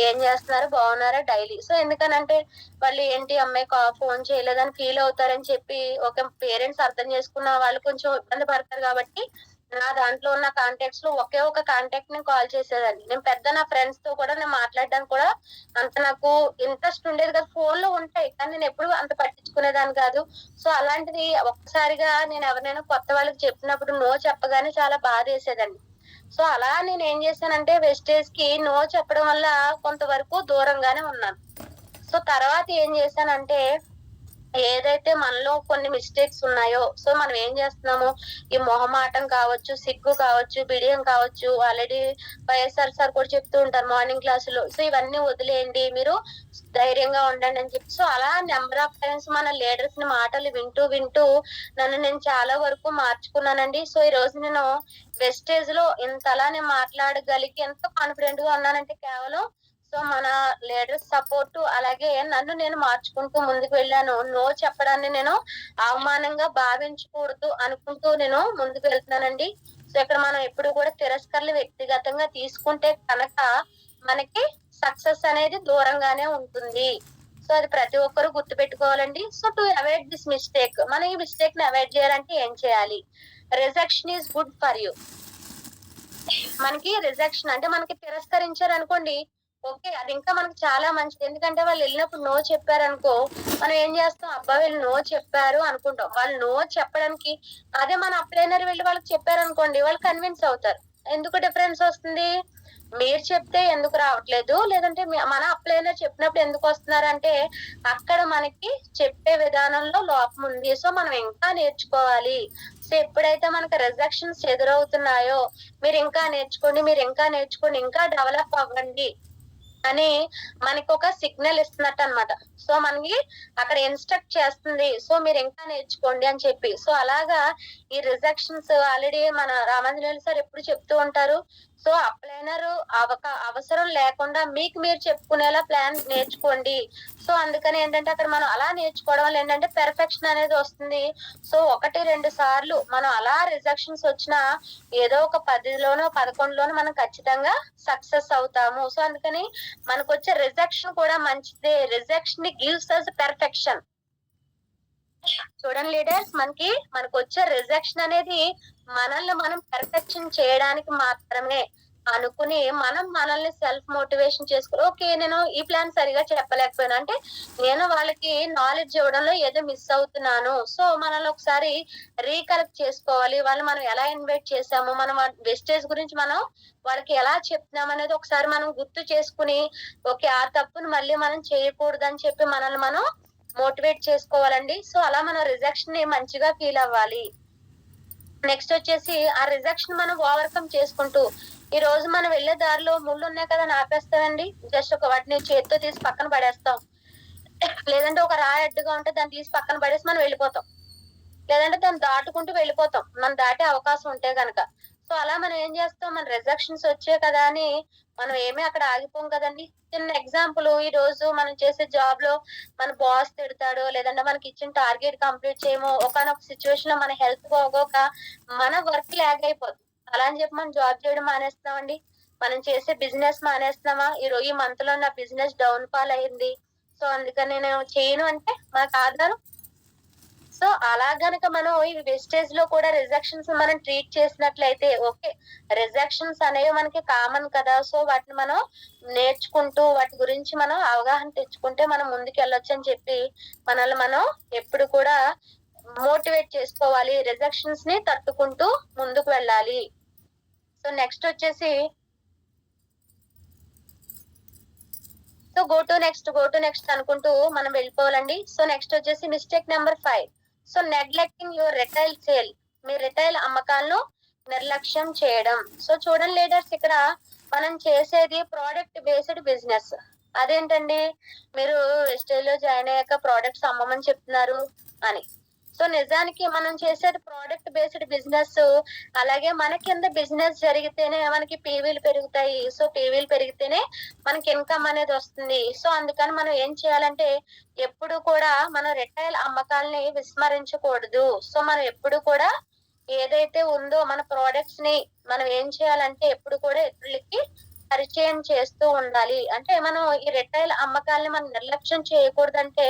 ఏం చేస్తున్నారు, బాగున్నారా డైలీ. సో ఎందుకనంటే వాళ్ళు ఏంటి అమ్మాయి ఫోన్ చేయలేదని ఫీల్ అవుతారని చెప్పి ఒక పేరెంట్స్ అర్థం చేసుకున్న వాళ్ళు కొంచెం ఇబ్బంది పడతారు కాబట్టి నా దాంట్లో ఉన్న కాంటాక్ట్స్ లో ఒకే ఒక కాంటాక్ట్ నేను కాల్ చేసేదాన్ని. నా ఫ్రెండ్స్ తో కూడా నేను మాట్లాడడానికి కూడా అంత నాకు ఇంట్రెస్ట్ ఉండేది కాదు. ఫోన్ లో ఉంటాయి కానీ నేను ఎప్పుడు అంత పట్టించుకునేదాన్ని కాదు. సో అలాంటిది ఒక్కసారిగా నేను ఎవరినైనా కొత్త వాళ్ళకి చెప్పినప్పుడు నో చెప్పగానే చాలా బాధేసేదండి. సో అలా నేను ఏం చేశానంటే వెస్టేజ్ కి నో చెప్పడం వల్ల కొంతవరకు దూరంగానే ఉన్నాను. సో తర్వాత ఏం చేశానంటే ఏదైతే మనలో కొన్ని మిస్టేక్స్ ఉన్నాయో, సో మనం ఏం చేస్తున్నాము, ఈ మొహమాటం కావచ్చు, సిగ్గు కావచ్చు, బిడియం కావచ్చు, ఆల్రెడీ వైఎస్ఆర్ సార్ కూడా చెప్తూ ఉంటారు మార్నింగ్ క్లాసులో. సో ఇవన్నీ వదిలేయండి, మీరు ధైర్యంగా ఉండండి అని చెప్పి. సో అలా నెంబర్ ఆఫ్ టైమ్స్ మన లీడర్స్ ని మాటలు వింటూ వింటూ నన్ను నేను చాలా వరకు మార్చుకున్నానండి. సో ఈ రోజు నేను వెస్టేజ్ లో ఇంతలా నేను మాట్లాడగలిగి ఎంత కాన్ఫిడెంట్ గా ఉన్నానంటే కేవలం సో మన లీడర్స్ సపోర్ట్ అలాగే నన్ను నేను మార్చుకుంటూ ముందుకు వెళ్ళాను. నో చెప్పడాన్ని నేను అవమానంగా భావించకూడదు అనుకుంటూ నేను ముందుకు వెళ్తున్నానండి. సో ఇక్కడ మనం ఎప్పుడు కూడా తిరస్కరణలు వ్యక్తిగతంగా తీసుకుంటే కనుక మనకి సక్సెస్ అనేది దూరంగానే ఉంటుంది. సో అది ప్రతి ఒక్కరు గుర్తుపెట్టుకోవాలండి. So to avoid this mistake, మనం ఈ మిస్టేక్ ని అవాయిడ్ చేయాలంటే ఏం చేయాలి? Rejection is good for you. మనకి రిజెక్షన్ అంటే మనకి తిరస్కరించారు అనుకోండి, ఓకే. అది ఇంకా మనకు చాలా మంచిది. ఎందుకంటే వాళ్ళు వెళ్ళినప్పుడు నో చెప్పారనుకో, మనం ఏం చేస్తాం, అబ్బా! వీళ్ళు నో చెప్పారు అనుకుంటాం. వాళ్ళు నో చెప్పడానికి అదే మన అప్లైనర్ వెళ్లి వాళ్ళకి చెప్పారనుకోండి, వాళ్ళు కన్విన్స్ అవుతారు. ఎందుకు డిఫరెన్స్ వస్తుంది? మీరు చెప్తే ఎందుకు రావట్లేదు? లేదంటే మన అప్లైనర్ చెప్పినప్పుడు ఎందుకు వస్తున్నారంటే, అక్కడ మనకి చెప్పే విధానంలో లోపం ఉంది. సో, మనం ఇంకా నేర్చుకోవాలి. సో, ఎప్పుడైతే మనకు రిజెక్షన్స్ ఎదురవుతున్నాయో, మీరింకా నేర్చుకోండి, మీరింకా నేర్చుకోండి, ఇంకా డెవలప్ అవ్వండి అని మనకొక సిగ్నల్ ఇస్తున్నట్టనమాట. సో, మనకి అక్కడ ఇన్‌స్ట్రక్ట్ చేస్తుంది. సో, మీరింకా నేర్చుకోండి అని చెప్పి. సో, అలాగా ఈ రిజెక్షన్స్ ఆల్రెడీ మన రామాంజనేయులు సార్ ఎప్పుడు చెప్తూ ఉంటారు. సో, అప్లైనరు అవసరం లేకుండా మీకు మీరు చెప్పుకునేలా ప్లాన్ నేర్చుకోండి. సో, అందుకని ఏంటంటే అక్కడ మనం అలా నేర్చుకోవడం వల్ల ఏంటంటే పెర్ఫెక్షన్ అనేది వస్తుంది. సో, 1, 2 సార్లు మనం అలా రిజెక్షన్స్ వచ్చినా ఏదో ఒక 10లోనో, 11లోనో మనం ఖచ్చితంగా సక్సెస్ అవుతాము. సో, అందుకని మనకొచ్చే రిజెక్షన్ కూడా మంచిదే. Rejection gives us perfection. చూడండి లీడర్స్, మనకొచ్చే రిజెక్షన్ అనేది మనల్ని మనం పెర్ఫెక్షన్ చేయడానికి మాత్రమే అనుకుని మనం మనల్ని సెల్ఫ్ మోటివేషన్ చేసుకుని ఓకే నేను ఈ ప్లాన్ సరిగా చెప్పలేకపోయాను అంటే నేను వాళ్ళకి నాలెడ్జ్ ఇవ్వడంలో ఏదో మిస్ అవుతున్నాను. సో మనల్ని ఒకసారి రీకలెక్ట్ చేసుకోవాలి. వాళ్ళు మనం ఎలా ఇన్వైట్ చేసాము, మనం వెస్టేజ్ గురించి మనం వాళ్ళకి ఎలా చెప్తున్నాం అనేది ఒకసారి మనం గుర్తు చేసుకుని ఓకే ఆ తప్పును మళ్ళీ మనం చేయకూడదని చెప్పి మనల్ని మనం మోటివేట్ చేసుకోవాలండి. సో అలా మనం రిజెక్షన్ ని మంచిగా ఫీల్ అవ్వాలి. నెక్స్ట్ వచ్చేసి ఆ రిజెక్షన్ మనం ఓవర్కమ్ చేసుకుంటూ ఈ రోజు మనం వెళ్లే దారిలో ముళ్ళు ఉన్నాయి కదా అని ఆపేస్తామండి. జస్ట్ ఒక వాటిని చేత్తో తీసి పక్కన పడేస్తాం. లేదంటే ఒక రాయి అడ్డుగా ఉంటే దాన్ని తీసి పక్కన పడేసి మనం వెళ్ళిపోతాం. లేదంటే దాన్ని దాటుకుంటూ వెళ్ళిపోతాం మనం దాటే అవకాశం ఉంటే గనక. సో అలా మనం ఏం చేస్తాం, మన రిజెక్షన్స్ వచ్చాయి కదా అని మనం ఏమీ అక్కడ ఆగిపోం కదండి. చిన్న ఎగ్జాంపుల్, ఈ రోజు మనం చేసే జాబ్ లో మన బాస్ తిడతాడు, లేదంటే మనకి ఇచ్చిన టార్గెట్ కంప్లీట్ చేయము, ఒకనొక సిచ్యువేషన్ లో మన హెల్త్ బాగోక మన వర్క్ లాగ్ అయిపోతుంది. అలా అని చెప్పి మనం జాబ్ చేయడం మానేస్తామండి. మనం చేసే బిజినెస్ మానేస్తున్నామా, ఈ మంత్ లో నా బిజినెస్ డౌన్ ఫాల్ అయింది, సో అందుకని నేను చేయను అంటే మనకు ఆధారం. సో అలా గనక మనం ఈ వెస్టేజ్ లో కూడా రిజెక్షన్స్ మనం ట్రీట్ చేసినట్లయితే ఓకే రిజెక్షన్స్ అనేవి మనకి కామన్ కదా, సో వాటిని మనం నేర్చుకుంటూ వాటి గురించి మనం అవగాహన తెచ్చుకుంటే మనం ముందుకు వెళ్ళొచ్చు అని చెప్పి మనల్ని మనం ఎప్పుడు కూడా మోటివేట్ చేసుకోవాలి. రిజెక్షన్స్ ని తట్టుకుంటూ ముందుకు వెళ్ళాలి. సో నెక్స్ట్ వచ్చేసి సో గో టు నెక్స్ట్ అనుకుంటూ మనం వెళ్ళిపోవాలండి. సో నెక్స్ట్ వచ్చేసి mistake number 5. So neglecting your retail sale. Me retail అమ్మకాలను నిర్లక్ష్యం చేయడం. సో చూడండి లీడర్స్, ఇక్కడ మనం చేసేది ప్రోడక్ట్ బేస్డ్ బిజినెస్. అదేంటండి, మీరు వెస్టేజ్ లో జాయిన్ అయ్యాక ప్రోడక్ట్స్ అమ్మమని చెప్తున్నారు అని. సో నిజానికి మనం చేసేది ప్రోడక్ట్ బేస్డ్ బిజినెస్. అలాగే మన కింద బిజినెస్ జరిగితేనే మనకి పీవీలు పెరుగుతాయి. సో పీవీలు పెరిగితేనే మనకి ఇన్కమ్ అనేది వస్తుంది. సో అందుకని మనం ఏం చేయాలంటే ఎప్పుడు కూడా మన రిటైల్ అమ్మకాలని విస్మరించకూడదు. సో మనం ఎప్పుడు కూడా ఏదైతే ఉందో మన ప్రోడక్ట్స్ ని మనం ఏం చేయాలంటే ఎప్పుడు కూడా ఇతరులకి పరిచయం చేస్తూ ఉండాలి. అంటే మనం ఈ రిటైల్ అమ్మకాలని మనం నిర్లక్ష్యం చేయకూడదంటే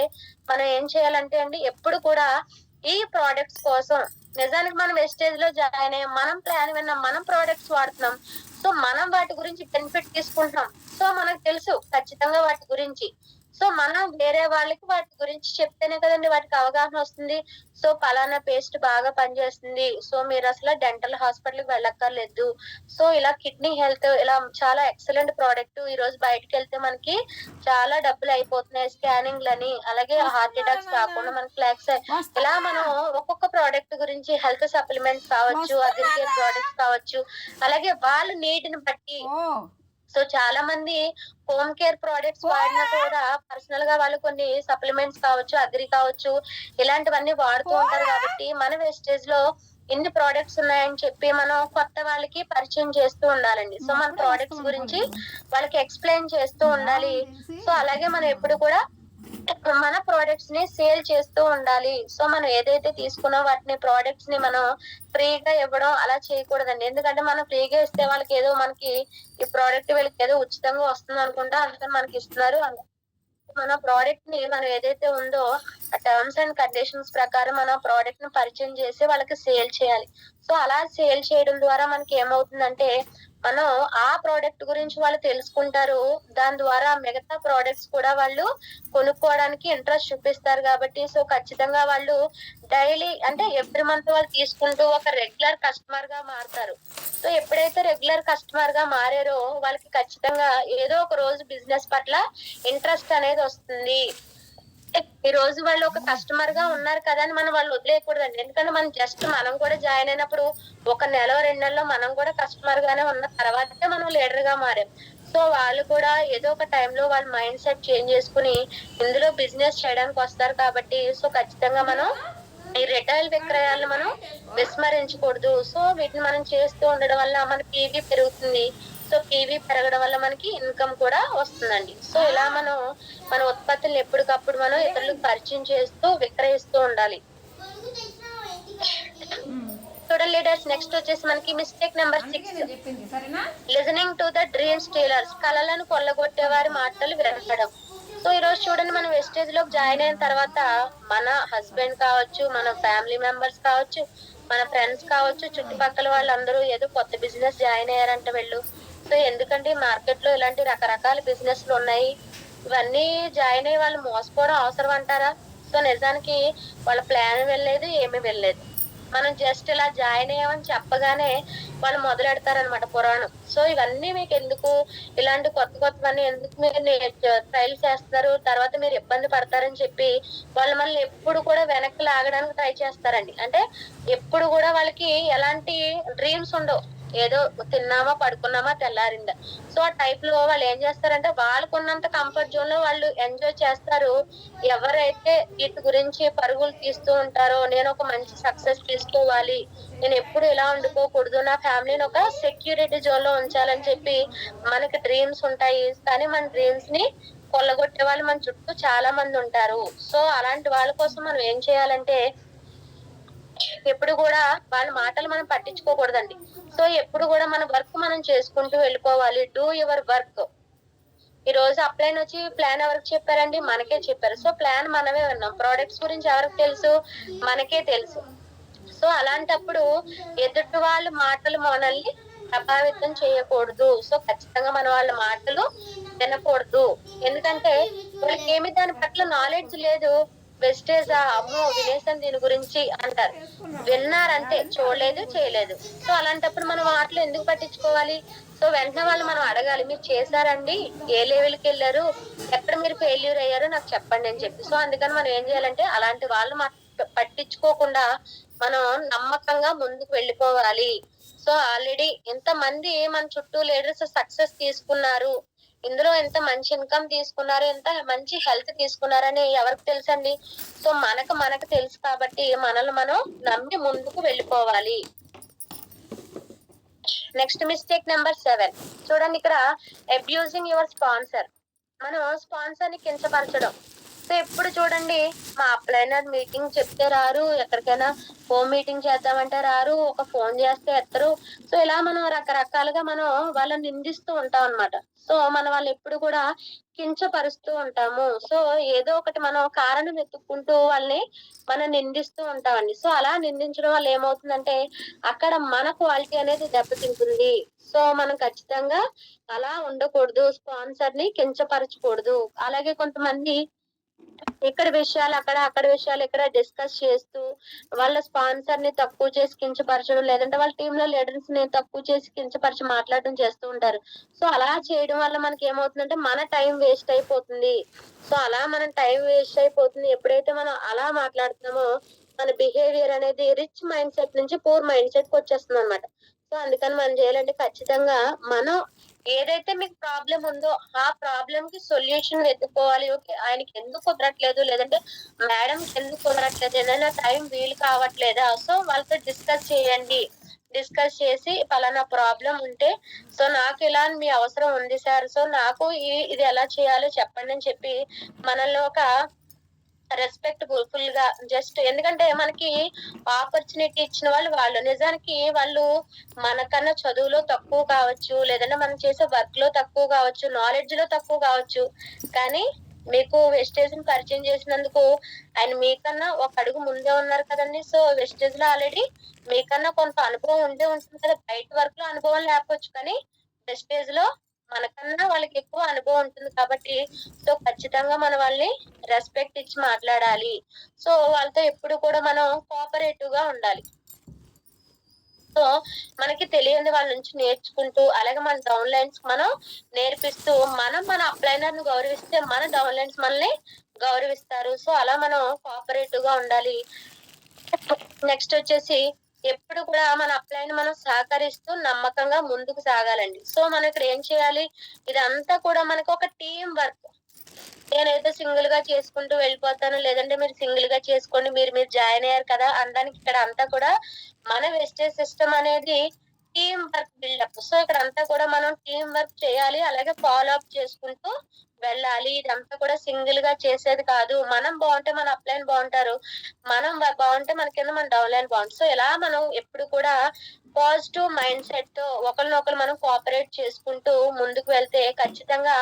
మనం ఏం చేయాలంటే అండి ఎప్పుడు కూడా ఈ ప్రోడక్ట్స్ కోసం, నిజానికి మనం వెస్టేజ్ లో జాయిన్ అయ్యాం, మనం ప్లాన్ విన్నాం, మనం ప్రోడక్ట్స్ వాడుతున్నాం, సో మనం వాటి గురించి బెనిఫిట్ తీసుకుంటున్నాం. సో మనకు తెలుసు ఖచ్చితంగా వాటి గురించి. సో మనం వేరే వాళ్ళకి వాటి గురించి చెప్తేనే కదండి వాటికి అవగాహన వస్తుంది. సో పలానా పేస్ట్ బాగా పనిచేస్తుంది, సో మీరు అసలు డెంటల్ హాస్పిటల్కి వెళ్ళక్కర్లేదు, సో ఇలా కిడ్నీ హెల్త్ ఇలా చాలా ఎక్సలెంట్ ప్రోడక్ట్, ఈ రోజు బయటకు వెళ్తే మనకి చాలా డబ్బులు అయిపోతున్నాయి స్కానింగ్ లని, అలాగే హార్ట్ అటాక్స్ కాకుండా మనకి ఫ్లాక్స్, ఇలా మనం ఒక్కొక్క ప్రోడక్ట్ గురించి హెల్త్ సప్లిమెంట్స్ కావచ్చు, అగ్రికేర్ ప్రోడక్ట్స్ కావచ్చు, అలాగే వాళ్ళ నీడ్ ని బట్టి. సో చాలా మంది హోమ్ కేర్ ప్రోడక్ట్స్ వాడినా కూడా పర్సనల్ గా వాళ్ళు కొన్ని సప్లిమెంట్స్ కావచ్చు, అగ్రి కావచ్చు, ఇలాంటివన్నీ వాడుతూ ఉంటారు. కాబట్టి మన వెస్టేజ్ లో ఎన్ని ప్రోడక్ట్స్ ఉన్నాయని చెప్పి మనం కొత్త వాళ్ళకి పరిచయం చేస్తూ ఉండాలండి. సో మన ప్రోడక్ట్స్ గురించి వాళ్ళకి ఎక్స్ప్లెయిన్ చేస్తూ ఉండాలి. సో అలాగే మనం ఎప్పుడు కూడా మన ప్రోడక్ట్స్ ని సేల్ చేస్తూ ఉండాలి. సో మనం ఏదైతే తీసుకున్నా వాటిని ప్రోడక్ట్స్ ని మనం ఫ్రీగా ఇవ్వడం అలా చేయకూడదండి. ఎందుకంటే మనం ఫ్రీగా ఇస్తే వాళ్ళకి ఏదో మనకి ఈ ప్రోడక్ట్ వీళ్ళకి ఏదో ఉచితంగా వస్తుంది అనుకుంటా అందుకని మనకి ఇస్తున్నారు. మన ప్రోడక్ట్ ని మనం ఏదైతే ఉందో ఆ టర్మ్స్ అండ్ కండిషన్స్ ప్రకారం మన ప్రోడక్ట్ ని పరిచయం చేసి వాళ్ళకి సేల్ చేయాలి. సో అలా సేల్ చేయడం ద్వారా మనకి ఏమవుతుందంటే మనం ఆ ప్రోడక్ట్ గురించి వాళ్ళు తెలుసుకుంటారు. దాని ద్వారా మిగతా ప్రొడక్ట్స్ కూడా వాళ్ళు కొనుక్కోవడానికి ఇంట్రెస్ట్ చూపిస్తారు కాబట్టి సో ఖచ్చితంగా వాళ్ళు డైలీ అంటే ఎవ్రీ మంత్ వాళ్ళు తీసుకుంటూ ఒక రెగ్యులర్ కస్టమర్ గా మారుతారు. సో ఎప్పుడైతే రెగ్యులర్ కస్టమర్ గా మారారో వాళ్ళకి ఖచ్చితంగా ఏదో ఒక రోజు బిజినెస్ పట్ల ఇంట్రెస్ట్ అనేది వస్తుంది. ఈ రోజు వాళ్ళు ఒక కస్టమర్ గా ఉన్నారు కదా అని మనం వాళ్ళు వదిలేయకూడదండి. ఎందుకంటే మనం కూడా జాయిన్ అయినప్పుడు ఒక నెల 2 నెలల్లో మనం కూడా కస్టమర్ గానే ఉన్న తర్వాతే మనం లీడర్ గా మారాం. సో వాళ్ళు కూడా ఏదో ఒక టైంలో వాళ్ళ మైండ్ సెట్ చేంజ్ చేసుకుని ఇందులో బిజినెస్ చేయడానికి వస్తారు కాబట్టి సో ఖచ్చితంగా మనం ఈ రిటైల్ విక్రయాలను మనం విస్మరించకూడదు. సో వీటిని మనం చేస్తూ ఉండడం వల్ల మన పీవీ పెరుగుతుంది. సో పీవీ పెరగడం వల్ల మనకి ఇన్కమ్ కూడా వస్తుందండి. సో ఇలా మనం మన ఉత్పత్తులను ఎప్పటికప్పుడు మనం ఇతరులకు పరిచయం చేస్తూ విక్రయిస్తూ ఉండాలి. స్టూడెంట్ లీడర్స్ నెక్స్ట్ వచ్చేసి మనకి mistake number 6, listening to the dream Steelers, కలలను కొల్లగొట్టే వారి మాటలు వినడం. సో ఈ రోజు చూడండి మనం వెస్టేజ్ లోకి జాయిన్ అయిన తర్వాత మన హస్బెండ్ కావచ్చు, మన ఫ్యామిలీ మెంబర్స్ కావచ్చు, మన ఫ్రెండ్స్ కావచ్చు, చుట్టుపక్కల వాళ్ళందరూ ఏదో కొత్త బిజినెస్ జాయిన్ అయ్యారంట వెళ్ళు. సో ఎందుకంటే మార్కెట్ లో ఇలాంటి రకరకాల బిజినెస్లు ఉన్నాయి. ఇవన్నీ జాయిన్ అయ్యి వాళ్ళు మోసపోవడం అవసరం అంటారా? సో నిజానికి వాళ్ళ ప్లాన్ వెళ్ళలేదు, ఏమీ వెళ్ళలేదు. మనం జస్ట్ ఇలా జాయిన్ అయ్యామని చెప్పగానే వాళ్ళు మొదలెడతారనమాట పురాణం. సో ఇవన్నీ మీకు ఎందుకు, ఇలాంటి కొత్తవన్నీ ఎందుకు మీరు ట్రైల్ చేస్తారు, తర్వాత మీరు ఇబ్బంది పడతారని చెప్పి వాళ్ళు మనల్ని ఎప్పుడు కూడా వెనక్కి లాగడానికి ట్రై చేస్తారండి. అంటే ఎప్పుడు కూడా వాళ్ళకి ఎలాంటి డ్రీమ్స్ ఉండవు, ఏదో తిన్నామా పడుకున్నామా తెల్లారిందా. సో ఆ టైప్ లో వాళ్ళు ఏం చేస్తారంటే వాళ్ళకున్నంత కంఫర్ట్ జోన్ లో వాళ్ళు ఎంజాయ్ చేస్తారు. ఎవరైతే వీటి గురించి పరుగులు తీస్తూ ఉంటారో నేను ఒక మంచి సక్సెస్ తీసుకోవాలి, నేను ఎప్పుడు ఇలా ఉండిపోకూడదు, నా ఫ్యామిలీని ఒక సెక్యూరిటీ జోన్ లో ఉంచాలని చెప్పి మనకి డ్రీమ్స్ ఉంటాయి. కానీ మన డ్రీమ్స్ ని కొల్లగొట్టే వాళ్ళు మన చుట్టూ చాలా మంది ఉంటారు. సో అలాంటి వాళ్ళ కోసం మనం ఏం చేయాలంటే ఎప్పుడు కూడా వాళ్ళ మాటలు మనం పట్టించుకోకూడదండి. సో ఎప్పుడు కూడా మన వర్క్ మనం చేసుకుంటూ వెళ్ళిపోవాలి. Do your work. ఈ రోజు అప్లైన్ వచ్చి ప్లాన్ ఎవరికి చెప్పారండి? మనకే చెప్పారు. సో ప్లాన్ మనమే విన్నాం. ప్రోడక్ట్స్ గురించి ఎవరికి తెలుసు? మనకే తెలుసు. సో అలాంటప్పుడు ఎదుటి వాళ్ళ మాటలు మనల్ని ప్రభావితం చేయకూడదు. సో ఖచ్చితంగా మన వాళ్ళ మాటలు వినకూడదు. ఎందుకంటే వాళ్ళకి ఏమి దాని పట్ల నాలెడ్జ్ లేదు. వెస్టేజా, అమ్మో వినేసాను దీని గురించి అంటారు. విన్నారంటే చూడలేదు, చేయలేదు. సో అలాంటప్పుడు మనం వాటిలో ఎందుకు పట్టించుకోవాలి? సో వెంటనే వాళ్ళు మనం అడగాలి, మీరు చేశారండి, ఏ లెవెల్కి వెళ్ళారు, ఎక్కడ మీరు ఫెయిల్యూర్ అయ్యారో నాకు చెప్పండి అని చెప్పి. సో అందుకని మనం ఏం చేయాలంటే అలాంటి వాళ్ళు పట్టించుకోకుండా మనం నమ్మకంగా ముందుకు వెళ్ళిపోవాలి. సో ఆల్రెడీ ఎంత మంది మన చుట్టూ లీడర్స్ సక్సెస్ తీసుకున్నారు, ఇందులో ఎంత మంచి ఇన్కమ్ తీసుకున్నారు, ఎంత మంచి హెల్త్ తీసుకున్నారని ఎవరికి తెలుసండి? సో మనకు తెలుసు కాబట్టి మనల్ని మనం నమ్మి ముందుకు వెళ్ళిపోవాలి. నెక్స్ట్ మిస్టేక్ నెంబర్ 7, చూడండి ఇక్కడ అబ్యూజింగ్ యువర్ స్పాన్సర్. మనం స్పాన్సర్ ని కించపరచడం. సో ఎప్పుడు చూడండి మా అప్లైనర్ మీటింగ్ చెప్తే రారు, ఎక్కడికైనా హోమ్ మీటింగ్ చేద్దామంటే రారు, ఒక ఫోన్ చేస్తే ఎత్తరు. సో ఇలా మనం రకరకాలుగా మనం వాళ్ళని నిందిస్తూ ఉంటాం అనమాట. సో మనం వాళ్ళు ఎప్పుడు కూడా కించపరుస్తూ ఉంటాము. సో ఏదో ఒకటి మనం కారణం వెతుక్కుంటూ వాళ్ళని మనం నిందిస్తూ ఉంటామండి. సో అలా నిందించడం వల్ల ఏమవుతుందంటే అక్కడ మన క్వాలిటీ అనేది దెబ్బతింటుంది. సో మనం ఖచ్చితంగా అలా ఉండకూడదు, స్పాన్సర్ ని కించపరచకూడదు. అలాగే కొంతమంది ఇక్కడ విషయాలు అక్కడ విషయాలు ఇక్కడ డిస్కస్ చేస్తూ వాళ్ళ స్పాన్సర్ ని తక్కువ చేసి కించపరచడం, లేదంటే వాళ్ళ టీమ్ లో లీడర్స్ ని తక్కువ చేసి కించపరిచి మాట్లాడడం చేస్తూ ఉంటారు. సో అలా చేయడం వల్ల మనకి ఏమవుతుందంటే మన టైం వేస్ట్ అయిపోతుంది. సో అలా మన టైం వేస్ట్ అయిపోతుంది. ఎప్పుడైతే మనం అలా మాట్లాడుతున్నామో మన బిహేవియర్ అనేది రిచ్ మైండ్ సెట్ నుంచి పూర్ మైండ్ సెట్ కి వచ్చేస్తుంది అనమాట. సో అందుకని మనం చేయాలంటే ఖచ్చితంగా మనం ఏదైతే మీకు ప్రాబ్లం ఉందో ఆ ప్రాబ్లం కి సొల్యూషన్ వెతుక్కోవాలి. ఓకే ఆయనకి ఎందుకు కుదరట్లేదు, లేదంటే మేడం ఎందుకు కుదరట్లేదు, ఏదైనా టైం వీలు కావట్లేదా, సో వాళ్ళతో డిస్కస్ చేయండి. డిస్కస్ చేసి పలానా ప్రాబ్లం ఉంటే సో నాకు ఇలా మీ అవసరం ఉంది సార్, సో నాకు ఇది ఎలా చేయాలో చెప్పండి అని చెప్పి మనలో ఒక రెస్పెక్ట్ ఫుల్ గా జస్ట్, ఎందుకంటే మనకి ఆపర్చునిటీ ఇచ్చిన వాళ్ళు నిజానికి వాళ్ళు మనకన్నా చదువులో తక్కువ కావచ్చు, లేదంటే మనం చేసే వర్క్ లో తక్కువ కావచ్చు, నాలెడ్జ్ లో తక్కువ కావచ్చు, కానీ మీకు వెస్టేజ్ ని పరిచయం చేసినందుకు ఆయన మీకన్నా ఒక అడుగు ముందే ఉన్నారు కదండి. సో వెస్టేజ్ లో ఆల్రెడీ మీకన్నా కొంత అనుభవం ఉండే ఉంటుంది కదా. బయట వర్క్ లో అనుభవం లేకపోవచ్చు, కానీ వెస్టేజ్ లో మనకన్నా వాళ్ళకి ఎక్కువ అనుభవం ఉంటుంది కాబట్టి సో ఖచ్చితంగా మన వాళ్ళని రెస్పెక్ట్ ఇచ్చి మాట్లాడాలి. సో వాళ్ళతో ఎప్పుడు కూడా మనం కోఆపరేటివ్ గా ఉండాలి. సో మనకి తెలియని వాళ్ళ నుంచి నేర్చుకుంటూ, అలాగే మన డౌన్ లైన్స్ మనం నేర్పిస్తూ, మనం మన అప్లైనర్ ని గౌరవిస్తే మన డౌన్ లైన్స్ మనల్ని గౌరవిస్తారు. సో అలా మనం కోఆపరేటివ్ గా ఉండాలి. నెక్స్ట్ వచ్చేసి ఎప్పుడు కూడా మన అప్లైని మనం సహకరిస్తూ నమ్మకంగా ముందుకు సాగాలండి. సో మనం ఇక్కడ ఏం చేయాలి, ఇదంతా కూడా మనకు ఒక టీం వర్క్. నేనైతే సింగిల్ గా చేసుకుంటూ వెళ్ళిపోతాను, లేదంటే మీరు సింగిల్ గా చేసుకోండి, మీరు జాయిన్ అయ్యారు కదా అనడానికి ఇక్కడ అంతా కూడా మన వెస్టేజ్ సిస్టమ్ అనేది టీం వర్క్ బిల్డప్. సో ఇక్కడ అంతా కూడా మనం టీం వర్క్ చేయాలి, అలాగే ఫాలో అప్ చేసుకుంటూ వెళ్ళాలి. ఇదంతా కూడా సింగిల్ గా చేసేది కాదు. మనం బాగుంటే మన అప్లైన్ బాగుంటారు, మనం బాగుంటే మన కింద మన డౌన్ లైన్ బాగుంటుంది. సో ఇలా మనం ఎప్పుడు కూడా పాజిటివ్ మైండ్ సెట్ తో ఒకరినొకరు మనం కోఆపరేట్ చేసుకుంటూ ముందుకు వెళ్తే ఖచ్చితంగా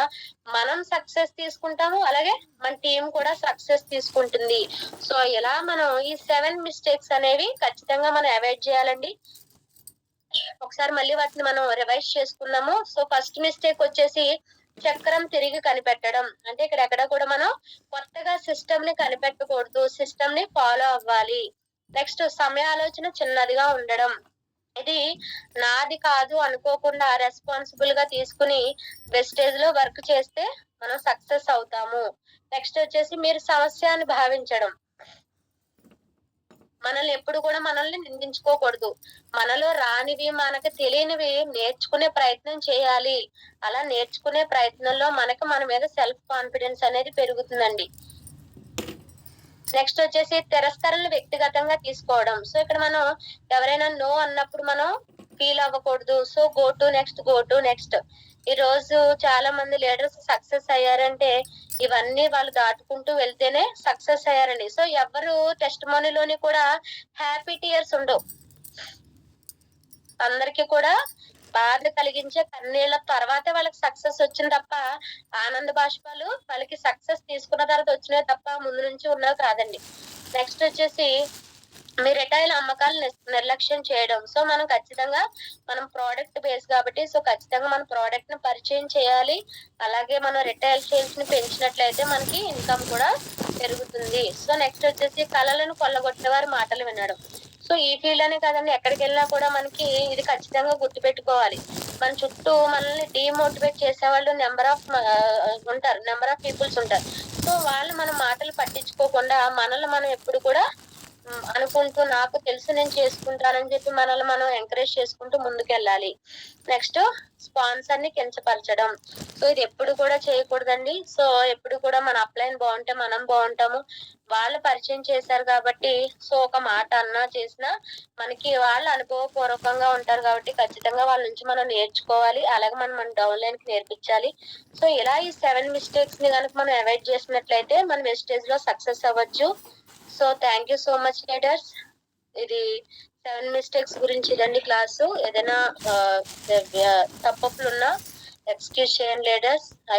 మనం సక్సెస్ తీసుకుంటాము, అలాగే మన టీం కూడా సక్సెస్ తీసుకుంటుంది. సో ఇలా మనం ఈ 7 మిస్టేక్స్ అనేవి ఖచ్చితంగా మనం అవాయిడ్ చేయాలండి. ఒకసారి మళ్ళీ వాటిని మనం రివైజ్ చేసుకున్నాము. సో ఫస్ట్ మిస్టేక్ వచ్చేసి చక్రం తిరిగి కనిపెట్టడం. అంటే ఇక్కడ ఎక్కడ కూడా మనం కొత్తగా సిస్టమ్ ని కనిపెట్టకూడదు, సిస్టమ్ ని ఫాలో అవ్వాలి. నెక్స్ట్ సమయాలోచన చిన్నదిగా ఉండడం. ఇది నాది కాదు అనుకోకుండా రెస్పాన్సిబుల్ గా తీసుకుని వెస్టేజ్ లో వర్క్ చేస్తే మనం సక్సెస్ అవుతాము. నెక్స్ట్ వచ్చేసి మీరు సమస్య అని భావించడం. మనల్ని ఎప్పుడు కూడా మనల్ని నిందించుకోకూడదు. మనలో రానివి, మనకు తెలియనివి నేర్చుకునే ప్రయత్నం చేయాలి. అలా నేర్చుకునే ప్రయత్నంలో మనకు మన మీద సెల్ఫ్ కాన్ఫిడెన్స్ అనేది పెరుగుతుందండి. నెక్స్ట్ వచ్చేసి తిరస్కరణలు వ్యక్తిగతంగా తీసుకోవడం. సో ఇక్కడ మనం ఎవరైనా నో అన్నప్పుడు మనం ఫీల్ అవ్వకూడదు. So go to next. ఈ రోజు చాలా మంది లీడర్స్ సక్సెస్ అయ్యారంటే ఇవన్నీ వాళ్ళు దాటుకుంటూ వెళ్తేనే సక్సెస్ అయ్యారండి. సో ఎవరు టెస్టిమోనీలోని కూడా హ్యాపీ టీయర్స్ ఉండవు. అందరికీ కూడా బాధ కలిగించే కన్నీళ్ల తర్వాత వాళ్ళకి సక్సెస్ వచ్చింది తప్ప, ఆనంద బాష్పాలు వాళ్ళకి సక్సెస్ తీసుకున్న తర్వాత వచ్చినాయి తప్ప ముందు నుంచి ఉన్నవి కాదండి. నెక్స్ట్ వచ్చేసి మీ రిటైల్ అమ్మకాలు నిర్లక్ష్యం చేయడం. సో మనం ఖచ్చితంగా మనం ప్రోడక్ట్ బేస్ కాబట్టి సో ఖచ్చితంగా మన ప్రోడక్ట్ ని పరిచయం చేయాలి. అలాగే మనం రిటైల్ సేల్స్ ని పెంచినట్లయితే మనకి ఇన్కమ్ కూడా పెరుగుతుంది. సో నెక్స్ట్ వచ్చేసి కళలను కొల్లగొట్టే వారి మాటలు వినడం. సో ఈ ఫీల్డ్ అనే కదండి, ఎక్కడికి వెళ్ళినా కూడా మనకి ఇది ఖచ్చితంగా గుర్తుపెట్టుకోవాలి. మన చుట్టూ మనల్ని డిమోటివేట్ చేసేవాళ్ళు నెంబర్ ఆఫ్ పీపుల్స్ ఉంటారు. సో వాళ్ళు మన మాటలు పట్టించుకోకుండా మనల్ని మనం ఎప్పుడు కూడా అనుకుంటూ నాకు తెలుసు నేను చేసుకుంటానని చెప్పి మనల్ని మనం ఎంకరేజ్ చేసుకుంటూ ముందుకెళ్ళాలి. నెక్స్ట్ స్పాన్సర్ ని కించపరచడం. సో ఇది ఎప్పుడు కూడా చేయకూడదండి. సో ఎప్పుడు కూడా మన అప్లైన్ బాగుంటే మనం బాగుంటాము. వాళ్ళు పరిచయం చేశారు కాబట్టి సో ఒక మాట అన్నా చేసినా మనకి వాళ్ళు అనుభవపూర్వకంగా ఉంటారు కాబట్టి ఖచ్చితంగా వాళ్ళ నుంచి మనం నేర్చుకోవాలి. అలాగే మనం మన డౌన్ లైన్ కి నేర్పించాలి. సో ఇలా ఈ 7 మిస్టేక్స్ ని కనుక మనం అవాయిడ్ చేసినట్లయితే మన వెస్టేజ్ లో సక్సెస్ అవ్వచ్చు. So thank you so much leaders. ఇది 7 మిస్టేక్స్ గురించి ఇదండి క్లాసు. ఏదైనా తప్పులున్నా ఎక్స్క్యూజ్ చేయండి లీడర్స్.